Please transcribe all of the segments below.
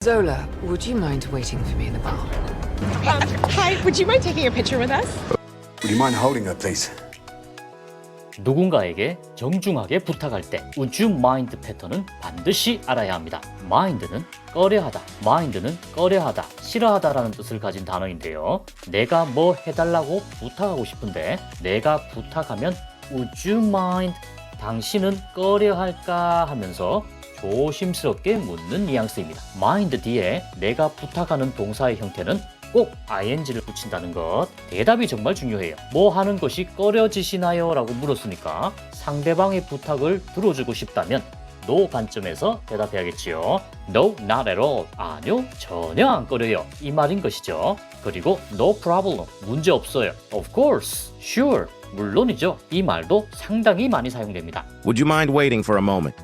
Zola, would you mind waiting for me in the bar? Hi, would you mind taking a picture with us? Would you mind holding her, please? 누군가에게 정중하게 부탁할 때 Would you mind 패턴은 반드시 알아야 합니다. mind는 꺼려하다, mind는 꺼려하다, 싫어하다라는 뜻을 가진 단어인데요. 내가 뭐 해달라고 부탁하고 싶은데 내가 부탁하면 Would you mind? 당신은 꺼려할까 하면서 조심스럽게 묻는 뉘앙스입니다. mind 뒤에 내가 부탁하는 동사의 형태는 꼭 ing를 붙인다는 것. 대답이 정말 중요해요. 뭐 하는 것이 꺼려지시나요? 라고 물었으니까 상대방의 부탁을 들어주고 싶다면 no 관점에서 대답해야겠지요. No, not at all. 아니요, 전혀 안 꺼려요. 이 말인 것이죠. 그리고 no problem. 문제 없어요. Of course, sure. 물론이죠. 이 말도 상당히 많이 사용됩니다. Would you mind waiting for a moment?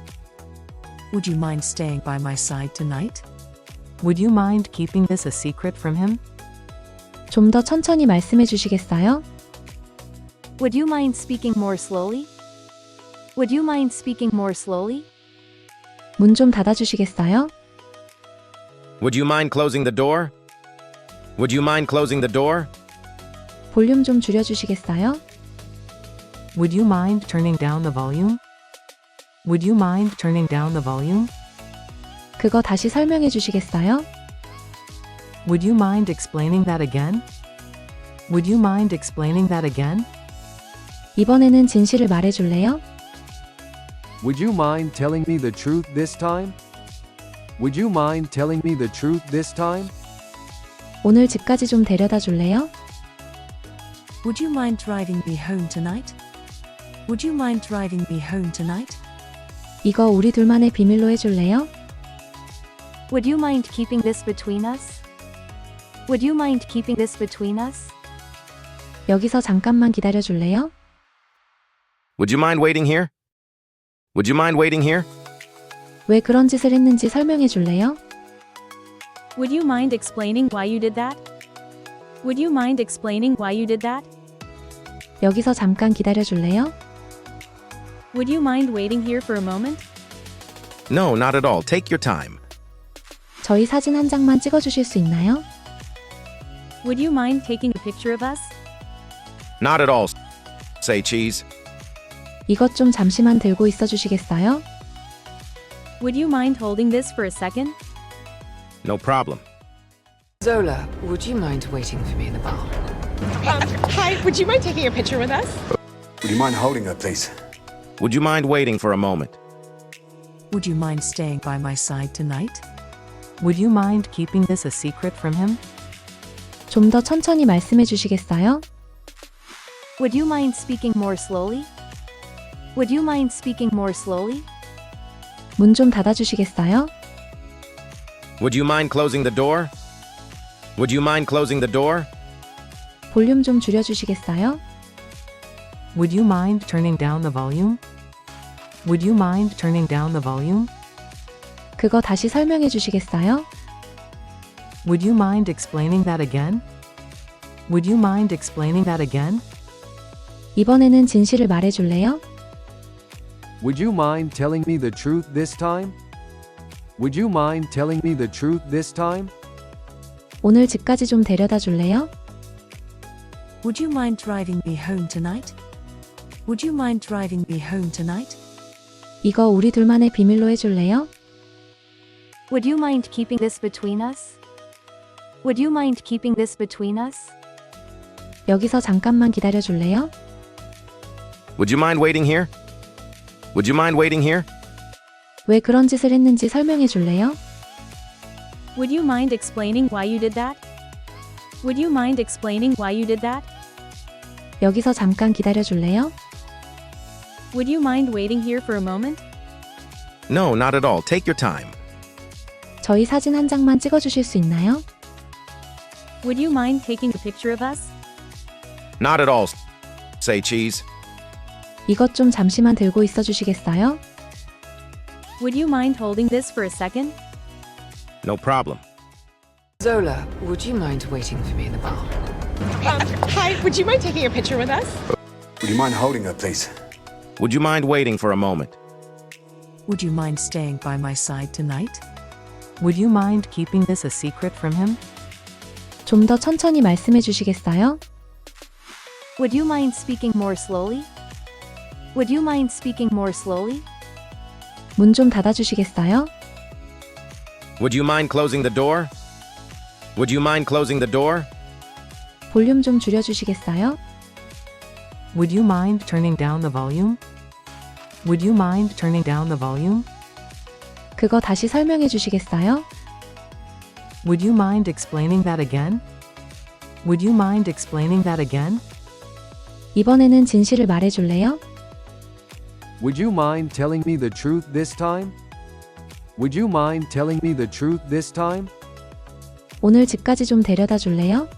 Would you mind staying by my side tonight? Would you mind keeping this a secret from him? 좀 더 천천히 말씀해 주시겠어요? Would you mind speaking more slowly? Would you mind speaking more slowly? 문 좀 닫아 주시겠어요? Would you mind closing the door? Would you mind closing the door? 볼륨 좀 줄여 주시겠어요? Would you mind turning down the volume? Would you mind turning down the volume? 그거 다시 설명해 주시겠어요? Would you mind explaining that again? Would you mind explaining that again? 이번에는 진실을 말해 줄래요? Would you mind telling me the truth this time? Would you mind telling me the truth this time? 오늘 집까지 좀 데려다 줄래요? Would you mind driving me home tonight? Would you mind driving me home tonight? 이거 우리 둘만의 비밀로 해 줄래요? Would you mind keeping this between us? Would you mind keeping this between us? 여기서 잠깐만 기다려 줄래요? Would you mind waiting here? Would you mind waiting here? 왜 그런 짓을 했는지 설명해 줄래요? Would you mind explaining why you did that? Would you mind explaining why you did that? 여기서 잠깐 기다려 줄래요? Would you mind waiting here for a moment? No, not at all. Take your time. 저희 사진 한 장만 찍어 주실 수 있나요? Would you mind taking a picture of us? Not at all. Say cheese. 이것 좀 잠시만 들고 있어 주시겠어요? Would you mind holding this for a second? No problem. Zola, would you mind waiting for me in the bar? Hi, would you mind taking a picture with us? Would you mind holding her, please? Would you mind waiting for a moment? Would you mind staying by my side tonight? Would you mind keeping this a secret from him? 좀 더 천천히 말씀해 주시겠어요? Would you mind speaking more slowly? Would you mind speaking more slowly? 문 좀 닫아 주시겠어요? Would you mind closing the door? Would you mind closing the door? 볼륨 좀 줄여 주시겠어요? Would you mind turning down the volume? Would you mind turning down the volume? 그거 다시 설명해 주시겠어요? Would you mind explaining that again? Would you mind explaining that again? 이번에는 진실을 말해 줄래요? Would you mind telling me the truth this time? Would you mind telling me the truth this time? 오늘 집까지 좀 데려다 줄래요? Would you mind driving me home tonight? Would you mind driving me home tonight? 이거 우리 둘만의 비밀로 해 줄래요? Would you mind keeping this between us? Would you mind keeping this between us? 여기서 잠깐만 기다려 줄래요? Would you mind waiting here? Would you mind waiting here? 왜 그런 짓을 했는지 설명해 줄래요? Would you mind explaining why you did that? Would you mind explaining why you did that? 여기서 잠깐 기다려 줄래요? Would you mind waiting here for a moment? No, not at all. Take your time. 저희 사진 한 장만 찍어 주실 수 있나요? Would you mind taking a picture of us? Not at all. Say cheese. 이것 좀 잠시만 들고 있어 주시겠어요? Would you mind holding this for a second? No problem. Zola, would you mind waiting for me in the bar? Hi, would you mind taking a picture with us? Would you mind holding her, please? Would you mind waiting for a moment? Would you mind staying by my side tonight? Would you mind keeping this a secret from him? 좀 더 천천히 말씀해 주시겠어요? Would you mind speaking more slowly? Would you mind speaking more slowly? 문 좀 닫아 주시겠어요? Would you mind closing the door? Would you mind closing the door? 볼륨 좀 줄여 주시겠어요? Would you mind turning down the volume? Would you mind turning down the volume? 그거 다시 설명해 주시겠어요? Would you mind explaining that again? Would you mind explaining that again? 이번에는 진실을 말해 줄래요? Would you mind telling me the truth this time? Would you mind telling me the truth this time? 오늘 집까지 좀 데려다 줄래요?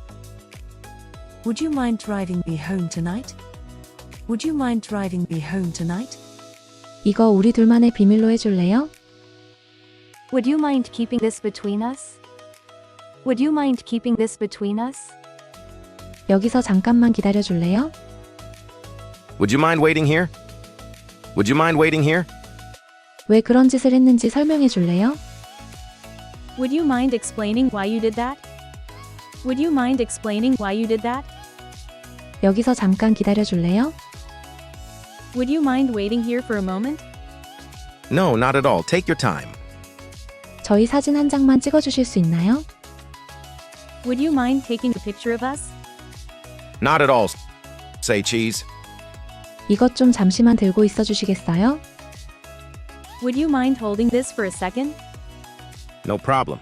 Would you mind driving me home tonight? Would you mind driving me home tonight? 이거 우리 둘만의 비밀로 해 줄래요? Would you mind keeping this between us? Would you mind keeping this between us? 여기서 잠깐만 기다려 줄래요? Would you mind waiting here? Would you mind waiting here? 왜 그런 짓을 했는지 설명해 줄래요? Would you mind explaining why you did that? Would you mind explaining why you did that? 여기서 잠깐 기다려 줄래요? Would you mind waiting here for a moment? No, not at all. Take your time. 저희 사진 한 장만 찍어 주실 수 있나요? Would you mind taking a picture of us? Not at all. Say cheese. 이것 좀 잠시만 들고 있어 주시겠어요? Would you mind holding this for a second? No problem.